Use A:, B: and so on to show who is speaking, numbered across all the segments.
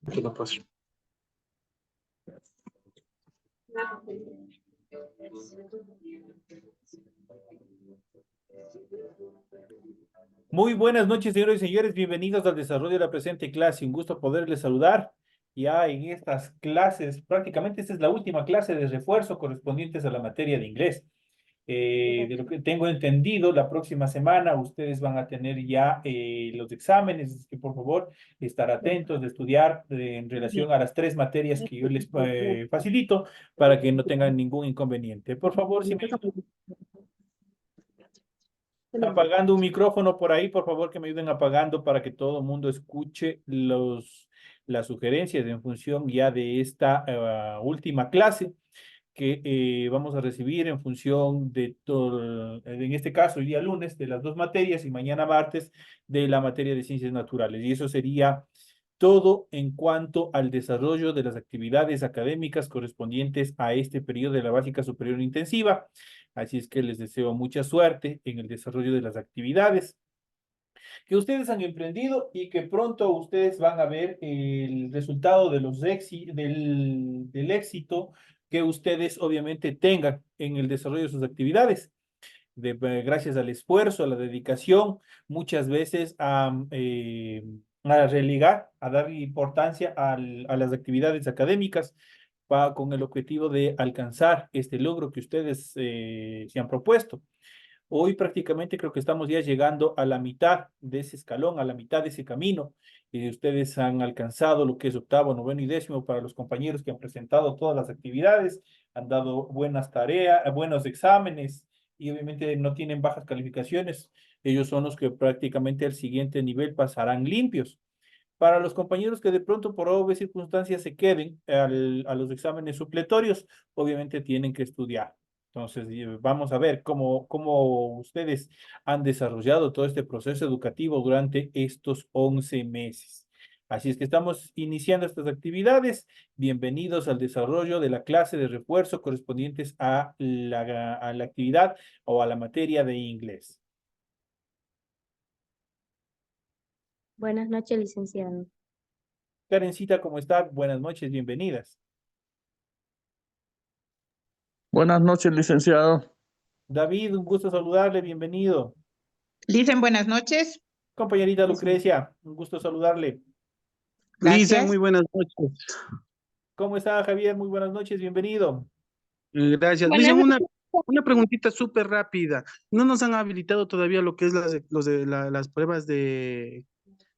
A: No, pues.
B: Muy buenas noches, señores y señores. Bienvenidos al desarrollo de la presente clase. Un gusto poderles saludar. Ya en estas clases, prácticamente esta es la última clase de refuerzo correspondientes a la materia de inglés. De lo que tengo entendido, la próxima semana ustedes van a tener ya los exámenes, así que por favor estar atentos de estudiar en relación a las 3 materias que yo les facilito para que no tengan ningún inconveniente. Por favor, si me apagando un micrófono por ahí, por favor que me ayuden apagando para que todo el mundo escuche las sugerencias en función ya de esta última clase que vamos a recibir en función de todo, en este caso el día lunes de las 2 materias y mañana martes de la materia de ciencias naturales. Y eso sería todo en cuanto al desarrollo de las actividades académicas correspondientes a este periodo de la básica superior intensiva. Así es que les deseo mucha suerte en el desarrollo de las actividades que ustedes han emprendido y que pronto ustedes van a ver el resultado de del éxito que ustedes obviamente tengan en el desarrollo de sus actividades. Gracias al esfuerzo, a la dedicación, muchas veces a relegar, a dar importancia a las actividades académicas con el objetivo de alcanzar este logro que ustedes se han propuesto. Hoy prácticamente creo que estamos ya llegando a la mitad de ese escalón, a la mitad de ese camino. Ustedes han alcanzado lo que es octavo, noveno y décimo para los compañeros que han presentado todas las actividades, han dado buenas tareas, buenos exámenes y obviamente no tienen bajas calificaciones. Ellos son los que prácticamente al siguiente nivel pasarán limpios. Para los compañeros que de pronto por obvias circunstancias se queden a los exámenes supletorios, obviamente tienen que estudiar. Entonces, vamos a ver cómo ustedes han desarrollado todo este proceso educativo durante estos 11 meses. Así es que estamos iniciando estas actividades. Bienvenidos al desarrollo de la clase de refuerzo correspondientes a la actividad o a la materia de inglés.
C: Buenas noches, licenciado.
B: Karencita, ¿cómo está? Buenas noches, bienvenidas.
A: Buenas noches, licenciado.
B: David, un gusto saludarle, bienvenido.
D: Licen, buenas noches.
B: Compañerita Lucrecia, un gusto saludarle.
D: Gracias.
A: Muy buenas noches.
B: ¿Cómo está, Javier? Muy buenas noches, bienvenido.
A: Gracias.
C: Buenas
A: Licen, una preguntita súper rápida. ¿No nos han habilitado todavía lo que es las pruebas de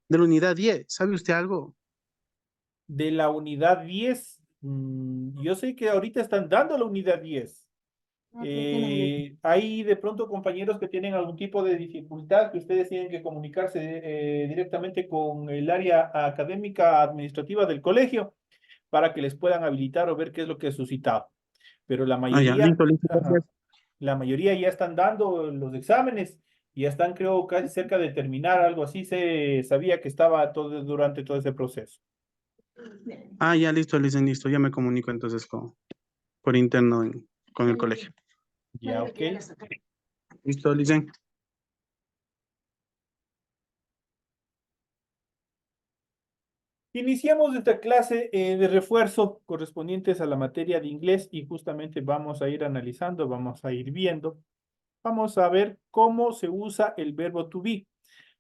A: la unidad 10? ¿Sabe usted algo?
B: De la unidad 10, yo sé que ahorita están dando la unidad 10. Hay de pronto compañeros que tienen algún tipo de dificultad que ustedes tienen que comunicarse directamente con el área académica administrativa del colegio para que les puedan habilitar o ver qué es lo que ha suscitado. Pero la
A: Ah, ya,
B: mayoría,
A: listo,
B: ajá,
A: gracias.
B: la mayoría ya están dando los exámenes y ya están, creo, casi cerca de terminar, algo así se sabía que estaba todo durante todo ese proceso.
A: Ah, ya, listo, Licen, listo. Ya me comunico entonces por interno con el colegio.
B: Ya, ok.
A: Listo, Licen.
B: Iniciamos esta clase de refuerzo correspondientes a la materia de inglés y justamente vamos a ir analizando, vamos a ir viendo, vamos a ver cómo se usa el verbo to be.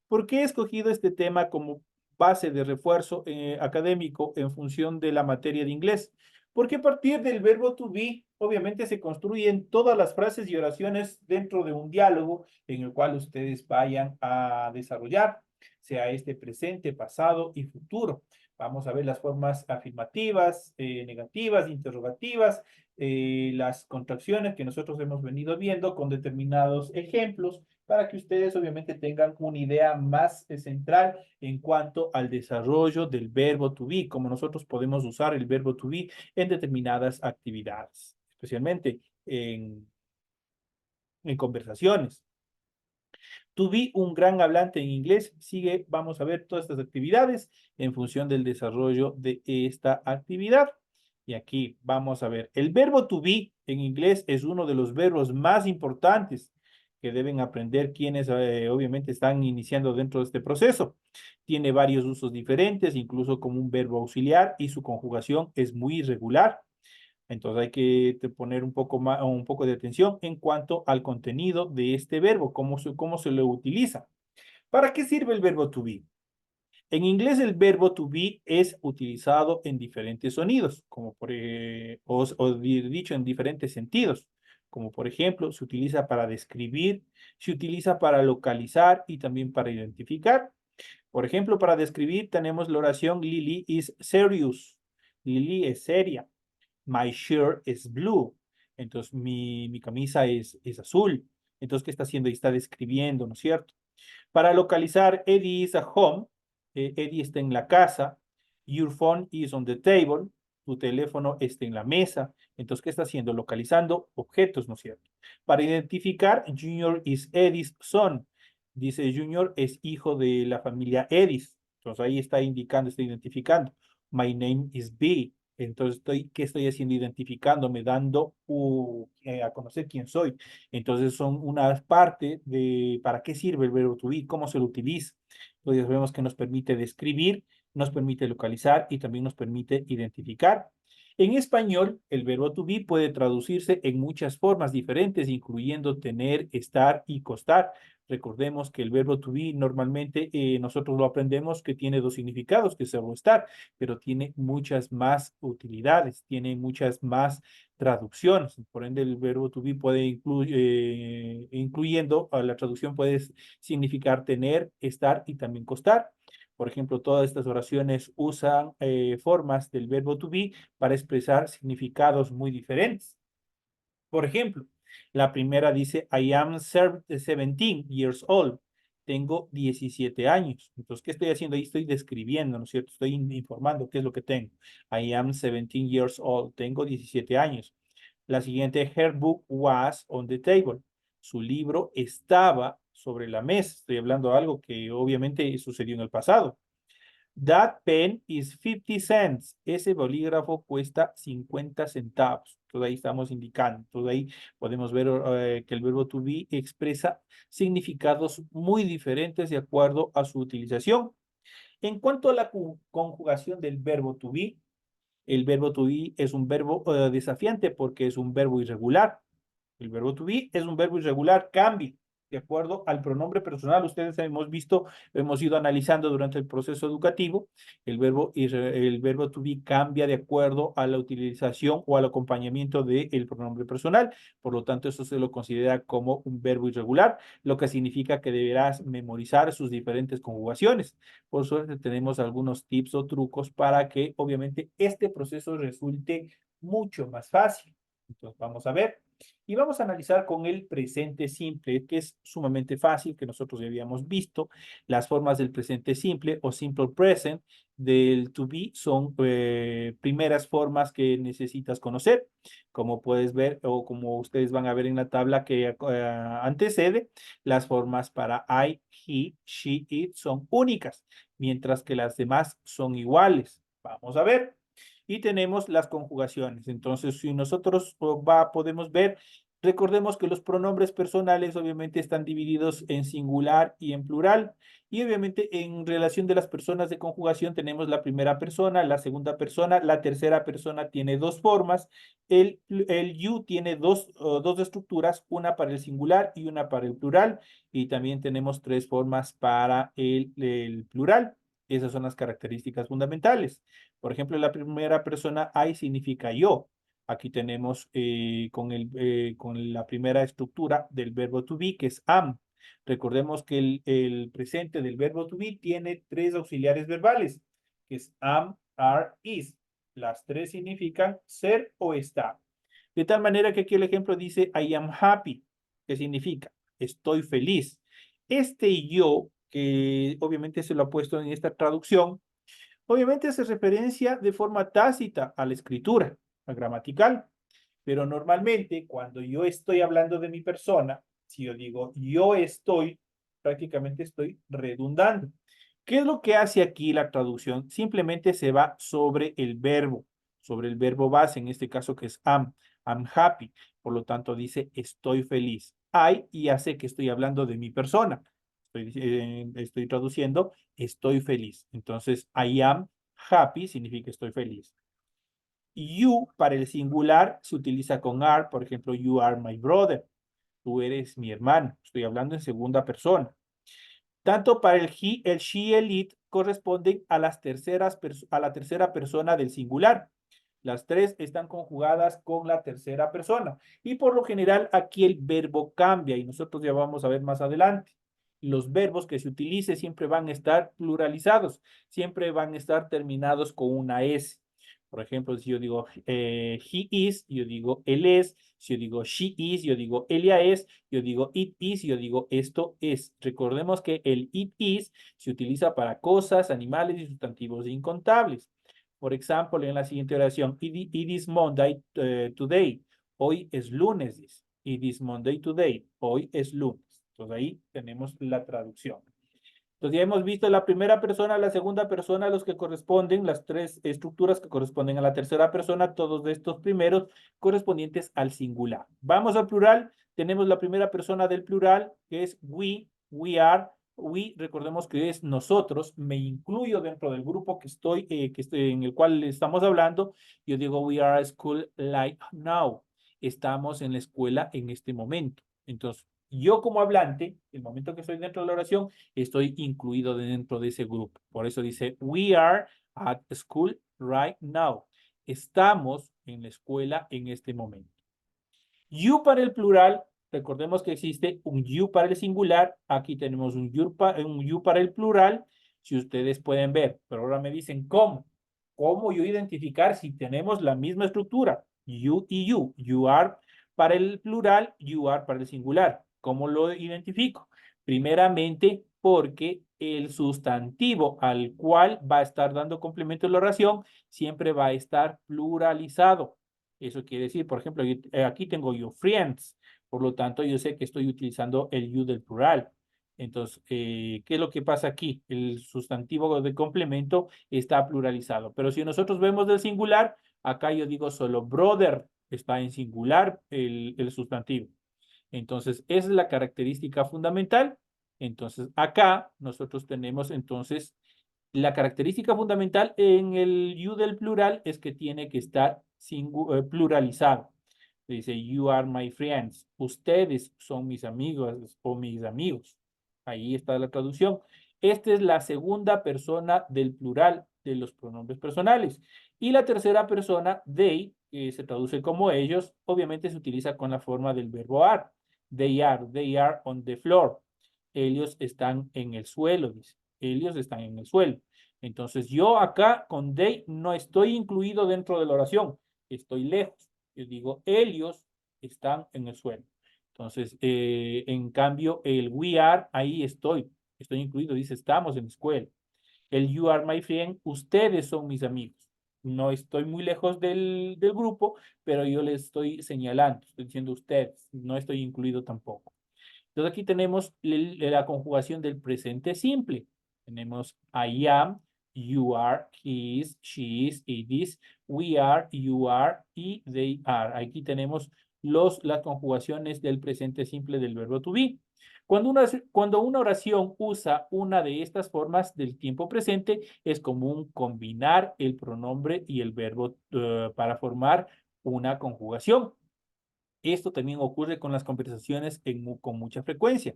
B: ¿Por qué he escogido este tema como base de refuerzo académico en función de la materia de inglés? Porque a partir del verbo to be, obviamente se construyen todas las frases y oraciones dentro de un diálogo en el cual ustedes vayan a desarrollar, sea este presente, pasado y futuro. Vamos a ver las formas afirmativas, negativas, interrogativas, las contracciones que nosotros hemos venido viendo con determinados ejemplos para que ustedes obviamente tengan una idea más central en cuanto al desarrollo del verbo to be, como nosotros podemos usar el verbo to be en determinadas actividades, especialmente en conversaciones. To be un gran hablante en inglés, vamos a ver todas estas actividades en función del desarrollo de esta actividad. Y aquí vamos a ver, el verbo to be en inglés es uno de los verbos más importantes que deben aprender quienes obviamente están iniciando dentro de este proceso. Tiene varios usos diferentes, incluso como un verbo auxiliar, y su conjugación es muy irregular. Entonces hay que poner un poco de atención en cuanto al contenido de este verbo, cómo se lo utiliza. ¿Para qué sirve el verbo to be? En inglés el verbo to be es utilizado en diferentes sonidos, como dicho en diferentes sentidos, como por ejemplo se utiliza para describir, se utiliza para localizar y también para identificar. Por ejemplo, para describir tenemos la oración Lily is serious. Lily es seria. My shirt is blue. Entonces mi camisa es azul. Entonces, ¿qué está haciendo? Está describiendo, ¿no es cierto? Para localizar, Eddie is at home. Eddie está en la casa. Your phone is on the table. Tu teléfono está en la mesa. Entonces, ¿qué está haciendo? Localizando objetos, ¿no es cierto? Para identificar, Junior is Eddie's son. Dice Junior es hijo de la familia Edis. Entonces, ahí está indicando, está identificando. My name is B. Entonces, ¿qué estoy haciendo? Identificándome, dando a conocer quién soy. Entonces son una parte de para qué sirve el verbo to be, cómo se lo utiliza. Entonces vemos que nos permite describir, nos permite localizar y también nos permite identificar. En español, el verbo to be puede traducirse en muchas formas diferentes, incluyendo tener, estar y costar. Recordemos que el verbo to be normalmente nosotros lo aprendemos que tiene dos significados, que es ser o estar, pero tiene muchas más utilidades, tiene muchas más traducciones. Por ende, el verbo to be puede incluyendo a la traducción puede significar tener, estar y también costar. Por ejemplo, todas estas oraciones usan formas del verbo to be para expresar significados muy diferentes. Por ejemplo, la primera dice, I am 17 years old. Tengo 17 años. Entonces, ¿qué estoy haciendo ahí? Estoy describiendo, ¿no es cierto? Estoy informando qué es lo que tengo. I am 17 years old. Tengo 17 años. La siguiente, her book was on the table. Su libro estaba sobre la mesa. Estoy hablando de algo que obviamente sucedió en el pasado. That pen is 50 cents. Ese bolígrafo cuesta 50 centavos. Entonces ahí estamos indicando. Entonces ahí podemos ver que el verbo to be expresa significados muy diferentes de acuerdo a su utilización. En cuanto a la conjugación del verbo to be, el verbo to be es un verbo desafiante porque es un verbo irregular. El verbo to be es un verbo irregular, cambia de acuerdo al pronombre personal. Ustedes hemos visto, hemos ido analizando durante el proceso educativo, el verbo to be cambia de acuerdo a la utilización o al acompañamiento del pronombre personal. Por lo tanto, eso se lo considera como un verbo irregular, lo que significa que deberás memorizar sus diferentes conjugaciones. Por suerte, tenemos algunos tips o trucos para que, obviamente, este proceso resulte mucho más fácil. Entonces, vamos a ver. Y vamos a analizar con el presente simple, que es sumamente fácil, que nosotros ya habíamos visto. Las formas del presente simple o simple present del to be son primeras formas que necesitas conocer. Como puedes ver o como ustedes van a ver en la tabla que antecede, las formas para I, he, she, it son únicas, mientras que las demás son iguales. Vamos a ver. Y tenemos las conjugaciones. Entonces, si nosotros podemos ver, recordemos que los pronombres personales obviamente están divididos en singular y en plural. Y obviamente en relación de las personas de conjugación tenemos la primera persona, la segunda persona, la tercera persona tiene dos formas. El you tiene dos estructuras, una para el singular y una para el plural. Y también tenemos tres formas para el plural. Esas son las características fundamentales. Por ejemplo, la primera persona I significa yo. Aquí tenemos con la primera estructura del verbo to be, que es am. Recordemos que el presente del verbo to be tiene tres auxiliares verbales, que es am, are, is. Las tres significan ser o estar. De tal manera que aquí el ejemplo dice I am happy, que significa estoy feliz. Este yo, que obviamente se lo ha puesto en esta traducción, obviamente hace referencia de forma tácita a la escritura, a gramatical, pero normalmente cuando yo estoy hablando de mi persona, si yo digo yo estoy, prácticamente estoy redundando. ¿Qué es lo que hace aquí la traducción? Simplemente se va sobre el verbo base, en este caso que es am happy. Por lo tanto dice estoy feliz. I, y ya sé que estoy hablando de mi persona. Estoy traduciendo, estoy feliz. Entonces, I am happy significa estoy feliz. You para el singular se utiliza con are, por ejemplo, you are my brother. Tú eres mi hermano. Estoy hablando en segunda persona. Tanto para el he, el she y el it corresponden a la tercera persona del singular. Las tres están conjugadas con la tercera persona. Y por lo general aquí el verbo cambia y nosotros ya vamos a ver más adelante. Los verbos que se utilice siempre van a estar pluralizados, siempre van a estar terminados con una S. Por ejemplo, si yo digo he is, yo digo él es. Si yo digo she is, yo digo ella es. Yo digo it is, yo digo esto es. Recordemos que el it is se utiliza para cosas, animales y sustantivos incontables. Por ejemplo, en la siguiente oración, it is Monday today. Hoy es lunes. It is Monday today. Hoy es lunes. Entonces ahí tenemos la traducción. Entonces ya hemos visto la primera persona, la segunda persona, los que corresponden, las tres estructuras que corresponden a la tercera persona, todos de estos primeros correspondientes al singular. Vamos al plural. Tenemos la primera persona del plural, que es we are. We, recordemos que es nosotros, me incluyo dentro del grupo que estoy en el cual estamos hablando. Yo digo, we are at school like now. Estamos en la escuela en este momento. Entonces, yo como hablante, el momento que estoy dentro de la oración, estoy incluido dentro de ese grupo. Por eso dice, we are at school right now. Estamos en la escuela en este momento. You para el plural, recordemos que existe un you para el singular. Aquí tenemos un you para el plural, si ustedes pueden ver. Pero ahora me dicen, ¿cómo? ¿Cómo yo identificar si tenemos la misma estructura? You y you. You are para el plural, you are para el singular. ¿Cómo lo identifico? Primeramente, porque el sustantivo al cual va a estar dando complemento a la oración siempre va a estar pluralizado. Eso quiere decir, por ejemplo, aquí tengo yo friends, por lo tanto yo sé que estoy utilizando el you del plural. Entonces, ¿qué es lo que pasa aquí? El sustantivo de complemento está pluralizado, pero si nosotros vemos del singular, acá yo digo solo brother, está en singular el sustantivo. Entonces, esa es la característica fundamental. Entonces, acá nosotros tenemos entonces la característica fundamental en el you del plural es que tiene que estar pluralizado. Dice, you are my friends. Ustedes son mis amigos o mis amigos. Ahí está la traducción. Esta es la segunda persona del plural de los pronombres personales. Y la tercera persona, they, que se traduce como ellos, obviamente se utiliza con la forma del verbo are. They are on the floor. Ellos están en el suelo, dice. Ellos están en el suelo. Entonces, yo acá con they no estoy incluido dentro de la oración. Estoy lejos. Yo digo, ellos están en el suelo. Entonces, en cambio, el we are, ahí estoy incluido, dice, estamos en la escuela. El you are my friend, ustedes son mis amigos. No estoy muy lejos del grupo, pero yo les estoy señalando, estoy diciendo ustedes, no estoy incluido tampoco. Entonces aquí tenemos la conjugación del presente simple. Tenemos I am, you are, he is, she is, it is, we are, you are y they are. Aquí tenemos las conjugaciones del presente simple del verbo to be. Cuando una oración usa una de estas formas del tiempo presente, es común combinar el pronombre y el verbo para formar una conjugación. Esto también ocurre con las conversaciones con mucha frecuencia.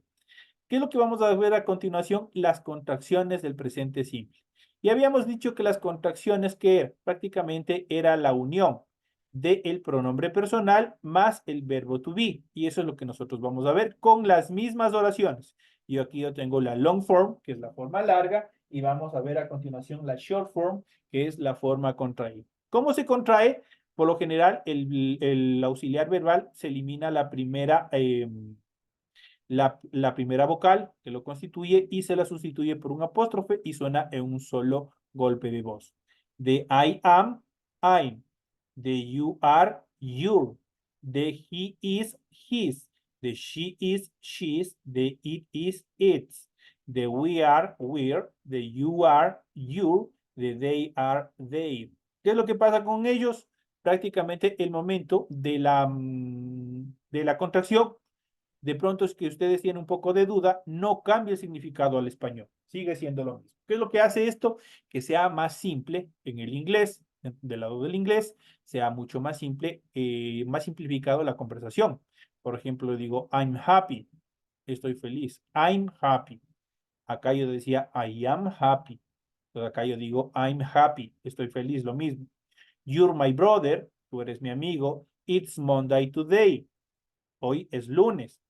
B: ¿Qué es lo que vamos a ver a continuación? Las contracciones del presente simple. Y habíamos dicho que las contracciones que prácticamente era la unión del pronombre personal más el verbo to be. Y eso es lo que nosotros vamos a ver con las mismas oraciones. Y aquí yo tengo la long form, que es la forma larga, y vamos a ver a continuación la short form, que es la forma contraída. ¿Cómo se contrae? Por lo general, el auxiliar verbal se elimina la primera primera vocal que lo constituye y se la sustituye por un apóstrofe y suena en un solo golpe de voz. De I am, I'm. De you are, you're. De he is, his. De she is, she's. De it is, its. De we are, we're. De you are, you're. De they are, they. ¿Qué es lo que pasa con ellos? Prácticamente el momento de la contracción de pronto es que ustedes tienen un poco de duda, no cambia el significado al español, sigue siendo lo mismo. ¿Qué es lo que hace esto? Que sea más simple en el inglés, del lado del inglés, sea mucho más simple, más simplificado la conversación. Por ejemplo, digo, I'm happy, estoy feliz, I'm happy. Acá yo decía, I am happy. Entonces acá yo digo, I'm happy, estoy feliz, lo mismo. You're my brother, tú eres mi amigo. It's Monday today. Hoy es lunes.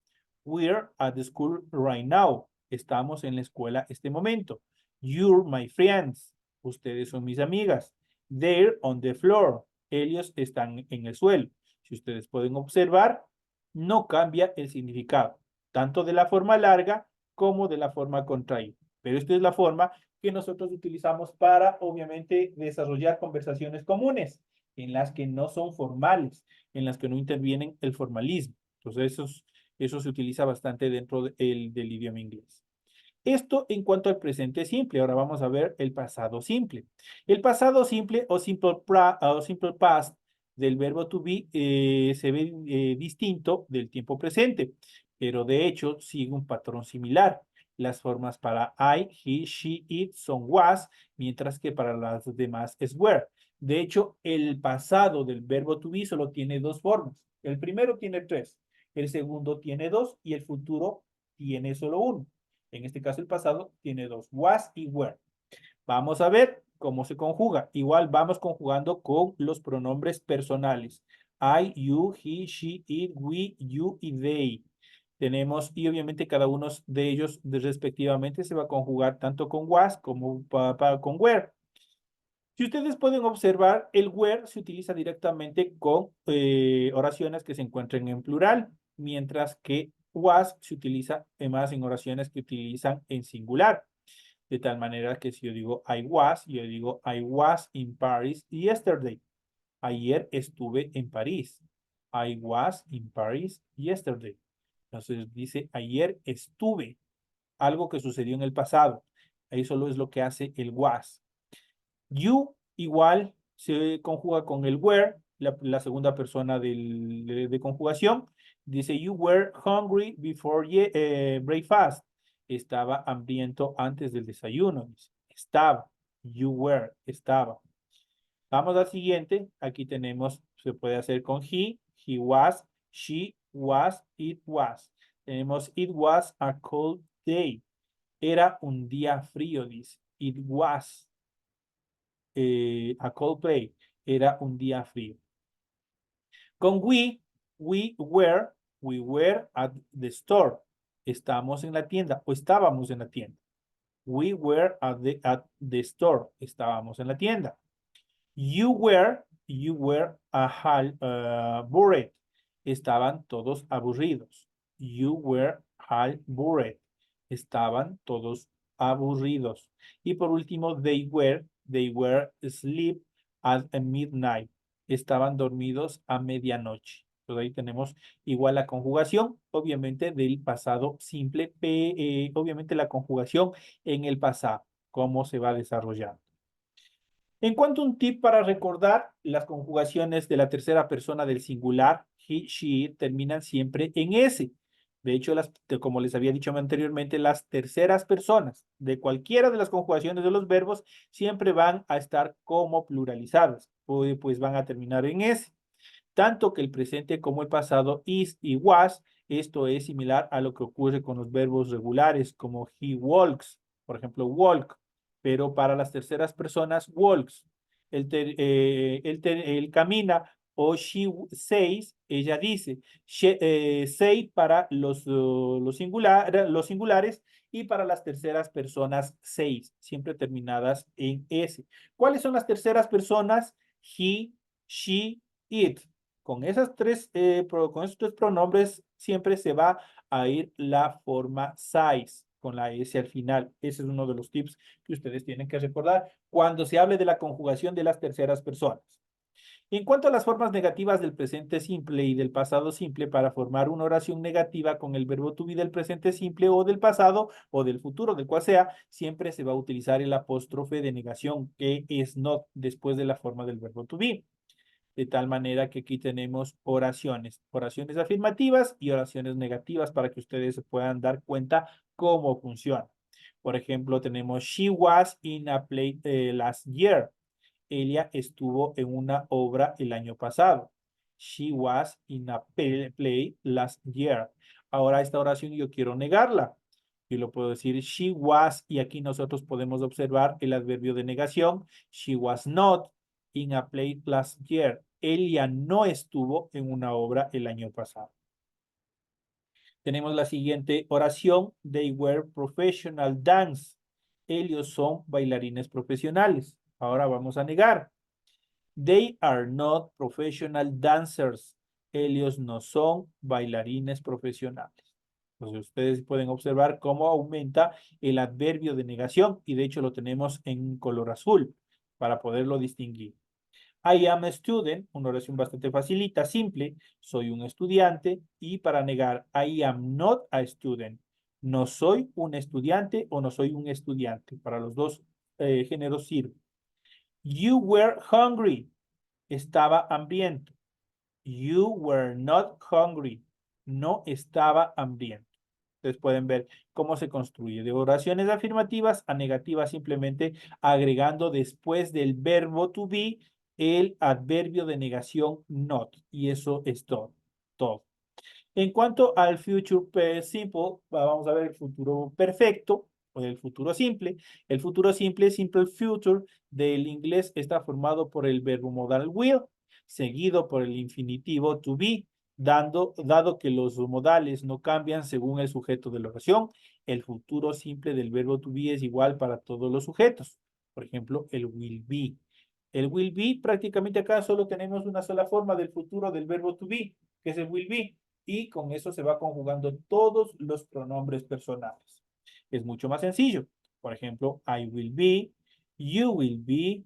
B: We're at the school right now. Estamos en la escuela este momento. You're my friends. Ustedes son mis amigas. They're on the floor. Ellos están en el suelo. Si ustedes pueden observar, no cambia el significado, tanto de la forma larga como de la forma contraída. Pero esta es la forma que nosotros utilizamos para, obviamente, desarrollar conversaciones comunes, en las que no son formales, en las que no intervienen el formalismo. Entonces, eso se utiliza bastante dentro del idioma inglés. Esto en cuanto al presente simple. Ahora vamos a ver el pasado simple. El pasado simple o simple past del verbo to be se ve distinto del tiempo presente, pero de hecho sigue un patrón similar. Las formas para I, he, she, it son was, mientras que para las demás es were. De hecho, el pasado del verbo to be solo tiene dos formas. El primero tiene tres, el segundo tiene dos y el futuro tiene solo uno. En este caso, el pasado tiene dos, was y were. Vamos a ver cómo se conjuga. Igual vamos conjugando con los pronombres personales. I, you, he, she, it, we, you y they. Tenemos, y obviamente cada uno de ellos respectivamente se va a conjugar tanto con was como con were. Si ustedes pueden observar, el were se utiliza directamente con oraciones que se encuentren en plural, mientras que was se utiliza más en oraciones que utilizan en singular. De tal manera que si yo digo I was, yo digo I was in Paris yesterday. Ayer estuve en París. I was in Paris yesterday. Entonces dice ayer estuve, algo que sucedió en el pasado. Ahí solo es lo que hace el was. You igual se conjuga con el were, la segunda persona de conjugación. Dice, you were hungry before breakfast. Estaba hambriento antes del desayuno. Dice, estaba. You were. Estaba. Vamos al siguiente. Aquí tenemos, se puede hacer con he was, she was, it was. Tenemos, it was a cold day. Era un día frío, dice. It was a cold day. Era un día frío. Con we were at the store. Estamos en la tienda o estábamos en la tienda. We were at the store. Estábamos en la tienda. You were bored. Estaban todos aburridos. You were all bored. Estaban todos aburridos. Y por último, they were asleep at midnight. Estaban dormidos a medianoche. Entonces ahí tenemos igual la conjugación, obviamente del pasado simple, obviamente la conjugación en el pasado, cómo se va desarrollando. En cuanto a un tip para recordar, las conjugaciones de la tercera persona del singular, he, she, terminan siempre en S. De hecho, como les había dicho anteriormente, las terceras personas de cualquiera de las conjugaciones de los verbos siempre van a estar como pluralizadas, pues van a terminar en S. Tanto que el presente como el pasado is y was, esto es similar a lo que ocurre con los verbos regulares como he walks, por ejemplo, walk, pero para las terceras personas, walks. Él camina, o she says, ella dice. Say para los singulares y para las terceras personas, says, siempre terminadas en S. ¿Cuáles son las terceras personas? He, she, it. Con esos tres pronombres siempre se va a ir la forma size con la S al final. Ese es uno de los tips que ustedes tienen que recordar cuando se hable de la conjugación de las terceras personas. En cuanto a las formas negativas del presente simple y del pasado simple, para formar una oración negativa con el verbo to be del presente simple o del pasado o del futuro, del cual sea, siempre se va a utilizar el apóstrofe de negación, que es not, después de la forma del verbo to be. de tal manera que aquí tenemos oraciones afirmativas y oraciones negativas para que ustedes se puedan dar cuenta cómo funciona. Por ejemplo, tenemos she was in a play last year. Ella estuvo en una obra el año pasado. She was in a play last year. Ahora esta oración yo quiero negarla. Yo lo puedo decir she was y aquí nosotros podemos observar el adverbio de negación. She was not in a play last year. Ella no estuvo en una obra el año pasado. Tenemos la siguiente oración. They were professional dance. Ellos son bailarines profesionales. Ahora vamos a negar. They are not professional dancers. Ellos no son bailarines profesionales. Entonces ustedes pueden observar cómo aumenta el adverbio de negación y de hecho lo tenemos en color azul para poderlo distinguir. I am a student, una oración bastante facilita, simple, soy un estudiante, y para negar, I am not a student, no soy un estudiante o no soy un estudiante, para los dos géneros sirve. You were hungry, estaba hambriento. You were not hungry, no estaba hambriento. Ustedes pueden ver cómo se construye de oraciones afirmativas a negativas simplemente agregando después del verbo to be el adverbio de negación not. Y eso es todo. En cuanto al future simple, vamos a ver el futuro perfecto o el futuro simple. El futuro simple, simple future del inglés, está formado por el verbo modal will, seguido por el infinitivo to be. Dado que los modales no cambian según el sujeto de la oración, el futuro simple del verbo to be es igual para todos los sujetos. Por ejemplo, el will be. El will be, prácticamente acá solo tenemos una sola forma del futuro del verbo to be, que es el will be, y con eso se va conjugando todos los pronombres personales. Es mucho más sencillo. Por ejemplo, I will be, you will be,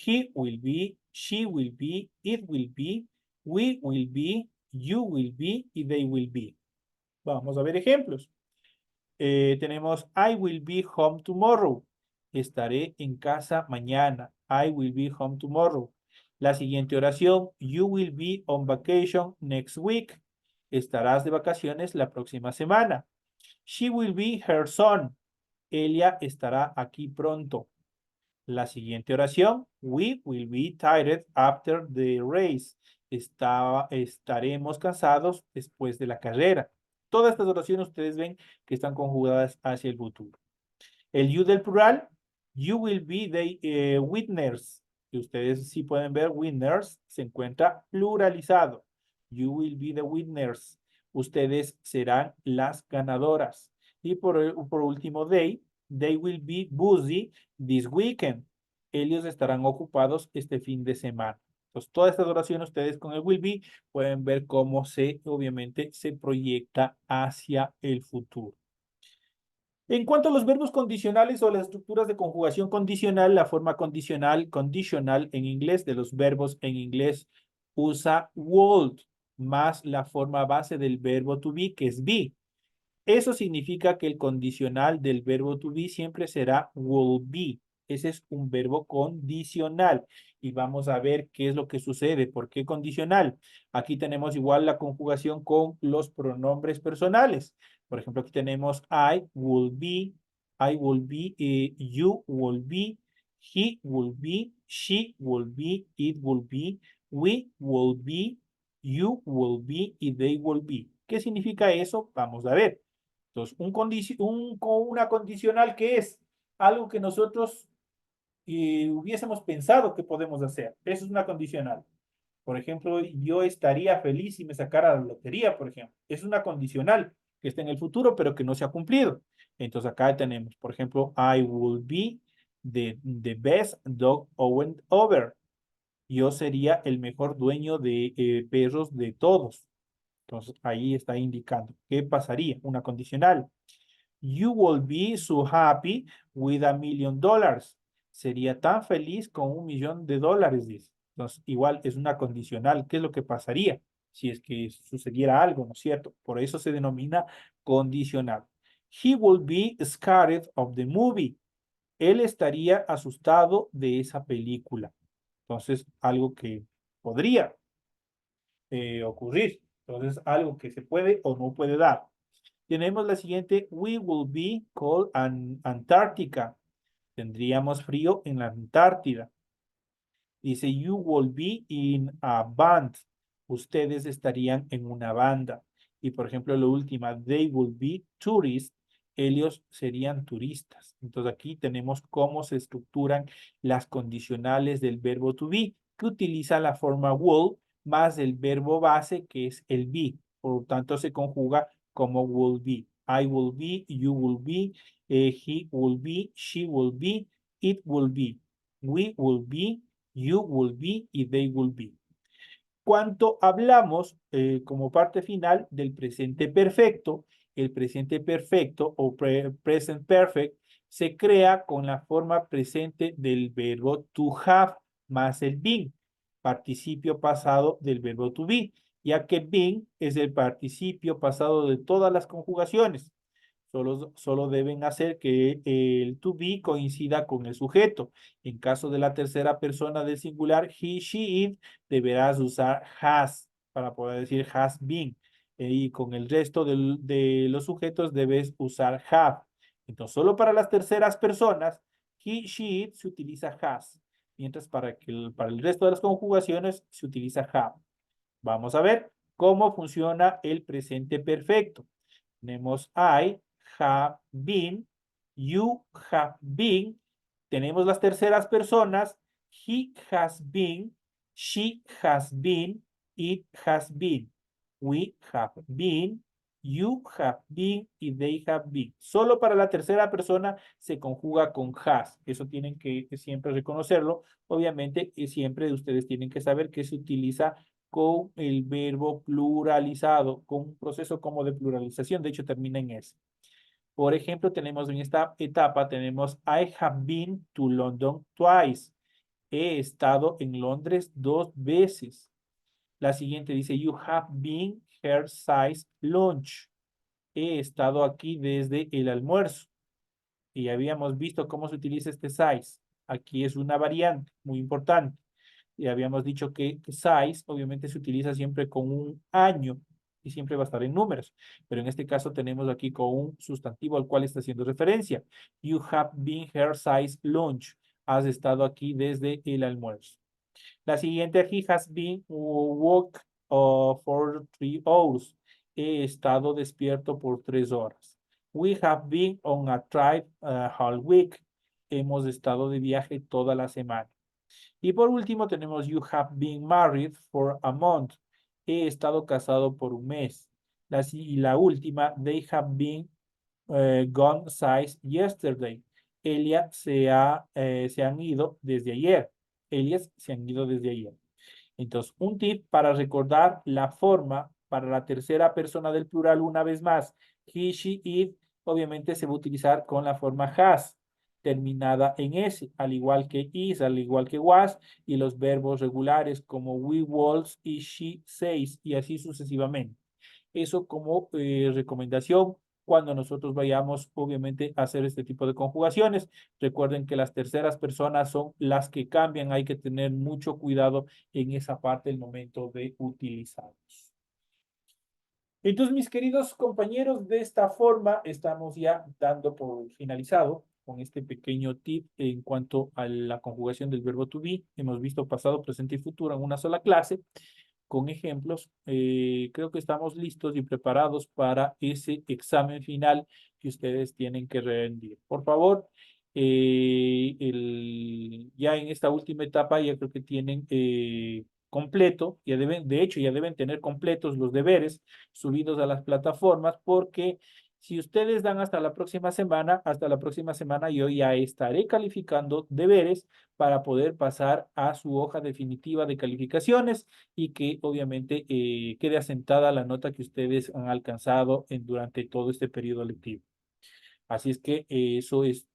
B: he will be, she will be, it will be, we will be, you will be y they will be. Vamos a ver ejemplos. Tenemos I will be home tomorrow. Estaré en casa mañana. I will be home tomorrow. La siguiente oración. You will be on vacation next week. Estarás de vacaciones la próxima semana. She will be her son. Ella estará aquí pronto. La siguiente oración. We will be tired after the race. Estaremos cansados después de la carrera. Todas estas oraciones ustedes ven que están conjugadas hacia el futuro. El you del plural, you will be the winners. Y ustedes sí pueden ver, winners se encuentra pluralizado. You will be the winners. Ustedes serán las ganadoras. Y por último, they will be busy this weekend. Ellos estarán ocupados este fin de semana. Entonces, todas estas oraciones ustedes con el will be pueden ver cómo obviamente, se proyecta hacia el futuro. En cuanto a los verbos condicionales o las estructuras de conjugación condicional, la forma condicional en inglés de los verbos en inglés usa would más la forma base del verbo to be, que es be. Eso significa que el condicional del verbo to be siempre será will be. Ese es un verbo condicional. Y vamos a ver qué es lo que sucede. ¿Por qué condicional? Aquí tenemos igual la conjugación con los pronombres personales. Por ejemplo, aquí tenemos I will be, you will be, he will be, she will be, it will be, we will be, you will be y they will be. ¿Qué significa eso? Vamos a ver. Entonces, una condicional que es algo que nosotros hubiésemos pensado que podemos hacer. Eso es una condicional. Por ejemplo, yo estaría feliz si me sacara la lotería, por ejemplo. Es una condicional que está en el futuro, pero que no se ha cumplido. Entonces, acá tenemos, por ejemplo, I will be the best dog owned ever. Yo sería el mejor dueño de perros de todos. Entonces, ahí está indicando qué pasaría, una condicional. You will be so happy with $1 million. Sería tan feliz con $1 millón, dice. Entonces, igual es una condicional. ¿Qué es lo que pasaría si es que sucediera algo, ¿no es cierto? Por eso se denomina condicional. He will be scared of the movie. Él estaría asustado de esa película. Entonces, algo que podría ocurrir. Entonces, algo que se puede o no puede dar. Tenemos la siguiente, we will be cold in Antarctica. Tendríamos frío en la Antártida. Dice, you will be in a band. Ustedes estarían en una banda. Y por ejemplo, la última, they will be tourists. Ellos serían turistas. Entonces aquí tenemos cómo se estructuran las condicionales del verbo to be, que utiliza la forma will más el verbo base, que es el be. Por lo tanto, se conjuga como will be. I will be, you will be, he will be, she will be, it will be, we will be, you will be y they will be. Cuando hablamos como parte final del presente perfecto, el presente perfecto o present perfect se crea con la forma presente del verbo to have más el been, participio pasado del verbo to be, ya que been es el participio pasado de todas las conjugaciones. Solo deben hacer que el to be coincida con el sujeto. En caso de la tercera persona del singular, he, she, it, deberás usar has para poder decir has been. Y con el resto de los sujetos debes usar have. Entonces, solo para las terceras personas, he, she, it se utiliza has. Mientras para el resto de las conjugaciones se utiliza have. Vamos a ver cómo funciona el presente perfecto. Tenemos I have been, you have been. Tenemos las terceras personas. He has been, she has been, it has been. We have been, you have been y they have been. Solo para la tercera persona se conjuga con has. Eso tienen que siempre reconocerlo. Obviamente, siempre ustedes tienen que saber que se utiliza con el verbo pluralizado, con un proceso como de pluralización, de hecho termina en S. Por ejemplo, tenemos en esta etapa, tenemos I have been to London twice. He estado en Londres 2 veces. La siguiente dice, you have been here since lunch. He estado aquí desde el almuerzo. Y habíamos visto cómo se utiliza este size. Aquí es una variante muy importante. Y habíamos dicho que size obviamente se utiliza siempre con un año y siempre va a estar en números. Pero en este caso tenemos aquí con un sustantivo al cual está haciendo referencia. You have been here since lunch. Has estado aquí desde el almuerzo. La siguiente, he has been woke for 3 hours. He estado despierto por 3 horas. We have been on a trip all week. Hemos estado de viaje toda la semana. Y por último tenemos you have been married for a month. He estado casado por un mes. Y la última, they have been gone since yesterday. Se han ido desde ayer. Elias se han ido desde ayer. Entonces, un tip para recordar la forma para la tercera persona del plural una vez más. He, she, it, obviamente se va a utilizar con la forma has, terminada en S, al igual que is, al igual que was, y los verbos regulares como we, was y she, says, y así sucesivamente. Eso como recomendación cuando nosotros vayamos, obviamente, a hacer este tipo de conjugaciones. Recuerden que las terceras personas son las que cambian. Hay que tener mucho cuidado en esa parte del momento de utilizarlos. Entonces, mis queridos compañeros, de esta forma estamos ya dando por finalizado con este pequeño tip en cuanto a la conjugación del verbo to be. Hemos visto pasado, presente y futuro en una sola clase con ejemplos. Creo que estamos listos y preparados para ese examen final que ustedes tienen que rendir. Por favor, ya en esta última etapa ya creo que tienen completo, de hecho ya deben tener completos los deberes subidos a las plataformas, porque si ustedes dan hasta la próxima semana yo ya estaré calificando deberes para poder pasar a su hoja definitiva de calificaciones y que obviamente quede asentada la nota que ustedes han alcanzado durante todo este periodo lectivo. Así es que eso es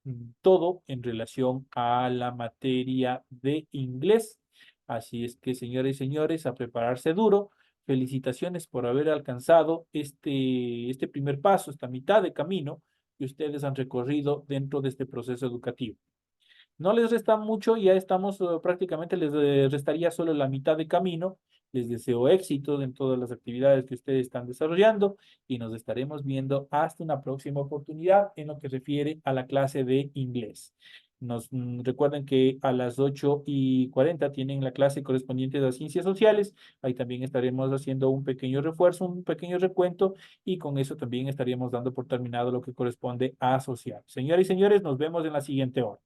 B: todo en relación a la materia de inglés. Así es que, señoras y señores, a prepararse duro. Felicitaciones por haber alcanzado este primer paso, esta mitad de camino que ustedes han recorrido dentro de este proceso educativo. No les resta mucho, ya estamos prácticamente, les restaría solo la mitad de camino. Les deseo éxito en todas las actividades que ustedes están desarrollando y nos estaremos viendo hasta una próxima oportunidad en lo que refiere a la clase de inglés. Recuerden que a las 8:40 tienen la clase correspondiente a las ciencias sociales. Ahí también estaremos haciendo un pequeño refuerzo, un pequeño recuento y con eso también estaríamos dando por terminado lo que corresponde a social. Señoras y señores, nos vemos en la siguiente hora.